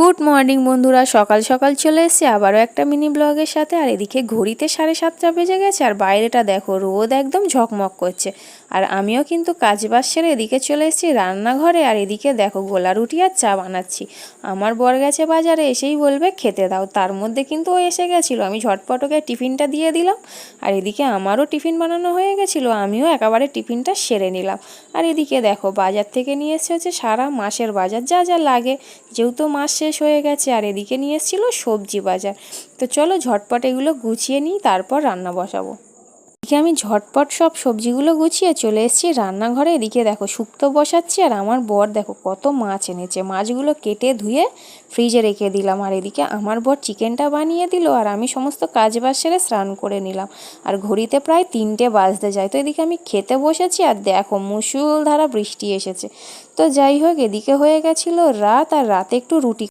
Good morning বন্ধুরা, সকাল সকাল চলে এসেছি আবারও একটা মিনি ব্লগের সাথে। আর এদিকে ঘড়িতে 7:30 বেজে গেছে আর বাইরেটা দেখো রোদ একদম ঝকমক করছে। আর আমিও কিন্তু কাজ বাজ সেরে এদিকে চলে এসেছি রান্নাঘরে। আর এদিকে দেখো গোলা রুটি আর চা বানাচ্ছি। আমার বর গেছে বাজারে, এসেই বলবে খেতে দাও, তার মধ্যে কিন্তু ও এসে গেছিলো। আমি ঝটপট ওকে টিফিনটা দিয়ে দিলাম। আর এদিকে আমারও টিফিন বানানো হয়ে গেছিলো, আমিও একেবারে টিফিনটা সেরে নিলাম। আর এদিকে দেখো বাজার থেকে নিয়ে এসে হচ্ছে সারা মাসের বাজার যা যা লাগে, যেহেতু মাস শেষ হয়ে গেছে। আর এদিকে নিয়ে এসেছিলো সবজি বাজার। তো চলো ঝটপট এগুলো গুছিয়ে নিই, তারপর রান্না বসাবো। এদিকে আমি ঝটপট সব সবজিগুলো গুছিয়ে চলে এসেছি রান্নাঘরে। এদিকে দেখো শুক্তো বসাচ্ছি। আর আমার বর দেখো কত মাছ এনেছে, মাছগুলো কেটে ধুয়ে ফ্রিজে রেখে দিলাম। আর এদিকে আমার বর চিকেনটা বানিয়ে দিল, আর আমি সমস্ত কাজ বাজ সেরে স্নান করে নিলাম। আর ঘড়িতে প্রায় 3টে বাজতে যায়। তো এদিকে আমি খেতে বসেছি, আর দেখো মুষলধারা বৃষ্টি এসেছে। তো যাই হোক, এদিকে হয়ে গেছিলো রাত, আর রাতে একটু রুটি